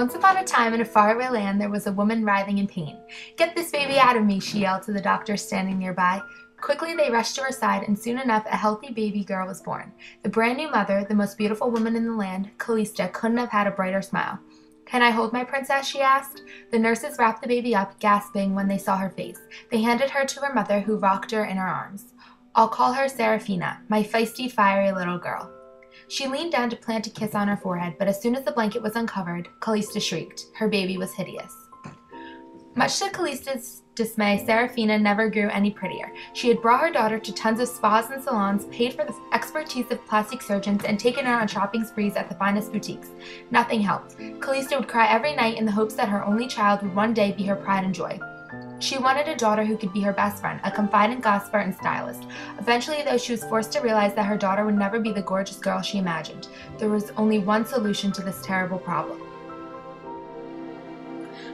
Once upon a time in a faraway land, there was a woman writhing in pain. "Get this baby out of me," she yelled to the doctor standing nearby. Quickly, they rushed to her side, and soon enough, a healthy baby girl was born. The brand new mother, the most beautiful woman in the land, Callista, couldn't have had a brighter smile. "Can I hold my princess?" she asked. The nurses wrapped the baby up, gasping when they saw her face. They handed her to her mother, who rocked her in her arms. "I'll call her Seraphina, my feisty, fiery little girl." She leaned down to plant a kiss on her forehead, but as soon as the blanket was uncovered, Callista shrieked. Her baby was hideous. Much to Callista's dismay, Seraphina never grew any prettier. She had brought her daughter to tons of spas and salons, paid for the expertise of plastic surgeons, and taken her on shopping sprees at the finest boutiques. Nothing helped. Callista would cry every night in the hopes that her only child would one day be her pride and joy. She wanted a daughter who could be her best friend, a confidant, gossiper, and stylist. Eventually, though, she was forced to realize that her daughter would never be the gorgeous girl she imagined. There was only one solution to this terrible problem.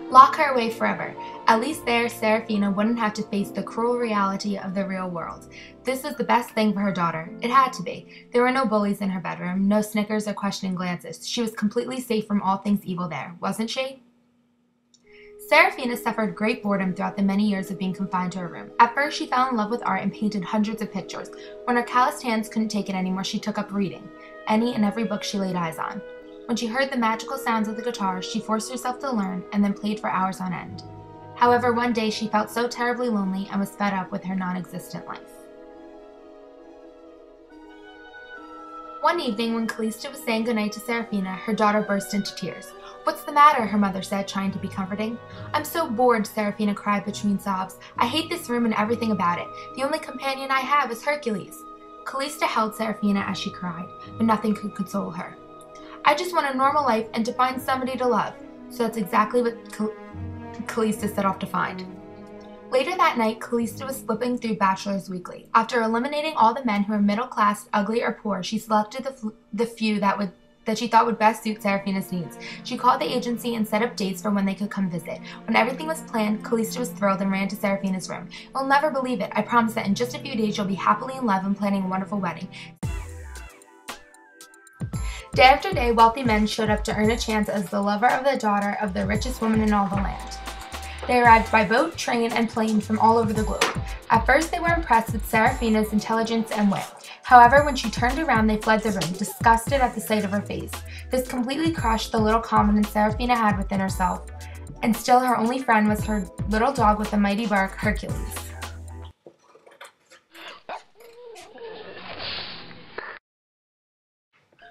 Lock her away forever. At least there, Seraphina wouldn't have to face the cruel reality of the real world. This was the best thing for her daughter. It had to be. There were no bullies in her bedroom, no snickers or questioning glances. She was completely safe from all things evil there, wasn't she? Seraphina suffered great boredom throughout the many years of being confined to her room. At first, she fell in love with art and painted hundreds of pictures. When her calloused hands couldn't take it anymore, she took up reading, any and every book she laid eyes on. When she heard the magical sounds of the guitar, she forced herself to learn and then played for hours on end. However, one day she felt so terribly lonely and was fed up with her non-existent life. One evening, when Callista was saying goodnight to Seraphina, her daughter burst into tears. "What's the matter?" her mother said, trying to be comforting. "I'm so bored," Seraphina cried between sobs. "I hate this room and everything about it. The only companion I have is Hercules." Callista held Seraphina as she cried, but nothing could console her. "I just want a normal life and to find somebody to love." So that's exactly what Callista set off to find. Later that night, Callista was flipping through Bachelor's Weekly. After eliminating all the men who were middle-class, ugly, or poor, she selected the few that she thought would best suit Seraphina's needs. She called the agency and set up dates for when they could come visit. When everything was planned, Callista was thrilled and ran to Seraphina's room. "You'll never believe it. I promise that in just a few days you'll be happily in love and planning a wonderful wedding." Day after day, wealthy men showed up to earn a chance as the lover of the daughter of the richest woman in all the land. They arrived by boat, train, and plane from all over the globe. At first, they were impressed with Seraphina's intelligence and wit. However, when she turned around, they fled the room, disgusted at the sight of her face. This completely crushed the little confidence Seraphina had within herself, and still her only friend was her little dog with a mighty bark, Hercules.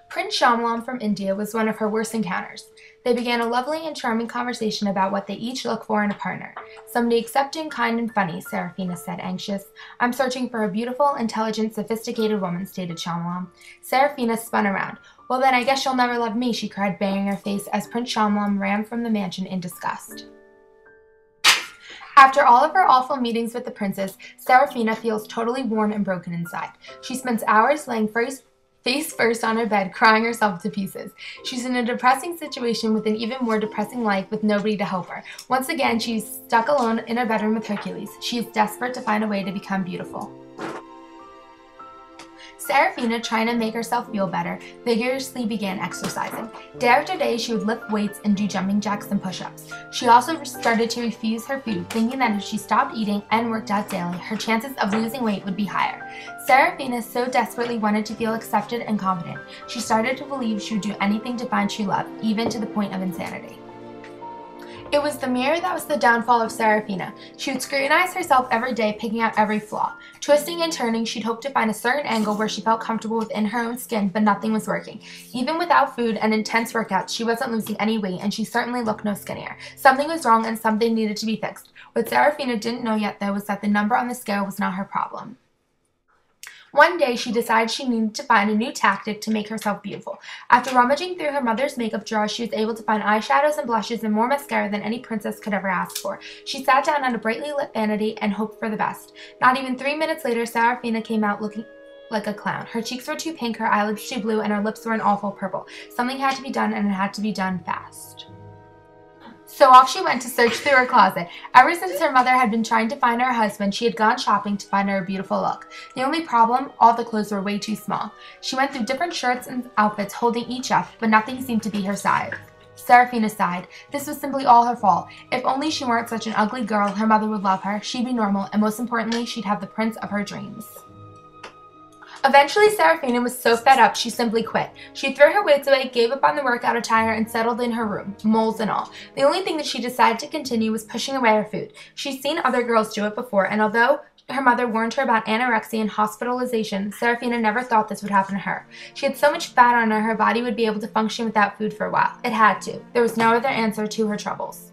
Prince Shyamalan from India was one of her worst encounters. They began a lovely and charming conversation about what they each look for in a partner. "Somebody accepting, kind, and funny," Seraphina said, anxious. "I'm searching for a beautiful, intelligent, sophisticated woman," stated Shyamalan. Seraphina spun around. "Well then, I guess you'll never love me," she cried, banging her face as Prince Shyamalan ran from the mansion in disgust. After all of her awful meetings with the princess, Seraphina feels totally worn and broken inside. She spends hours laying face first on her bed, crying herself to pieces. She's in a depressing situation with an even more depressing life with nobody to help her. Once again, she's stuck alone in her bedroom with Hercules. She is desperate to find a way to become beautiful. Seraphina, trying to make herself feel better, vigorously began exercising. Day after day, she would lift weights and do jumping jacks and push-ups. She also started to refuse her food, thinking that if she stopped eating and worked out daily, her chances of losing weight would be higher. Seraphina so desperately wanted to feel accepted and confident. She started to believe she would do anything to find true love, even to the point of insanity. It was the mirror that was the downfall of Seraphina. She would scrutinize herself every day, picking out every flaw. Twisting and turning, she'd hope to find a certain angle where she felt comfortable within her own skin, but nothing was working. Even without food and intense workouts, she wasn't losing any weight, and she certainly looked no skinnier. Something was wrong, and something needed to be fixed. What Seraphina didn't know yet, though, was that the number on the scale was not her problem. One day, she decided she needed to find a new tactic to make herself beautiful. After rummaging through her mother's makeup drawer, she was able to find eyeshadows and blushes and more mascara than any princess could ever ask for. She sat down on a brightly lit vanity and hoped for the best. Not even 3 minutes later, Seraphina came out looking like a clown. Her cheeks were too pink, her eyelids too blue, and her lips were an awful purple. Something had to be done, and it had to be done fast. So off she went to search through her closet. Ever since her mother had been trying to find her husband, she had gone shopping to find her a beautiful look. The only problem, all the clothes were way too small. She went through different shirts and outfits, holding each up, but nothing seemed to be her size. Seraphina sighed. This was simply all her fault. If only she weren't such an ugly girl, her mother would love her, she'd be normal, and most importantly, she'd have the prince of her dreams. Eventually, Seraphina was so fed up, she simply quit. She threw her weights away, gave up on the workout attire, and settled in her room, moles and all. The only thing that she decided to continue was pushing away her food. She'd seen other girls do it before, and although her mother warned her about anorexia and hospitalization, Seraphina never thought this would happen to her. She had so much fat on her, her body would be able to function without food for a while. It had to. There was no other answer to her troubles.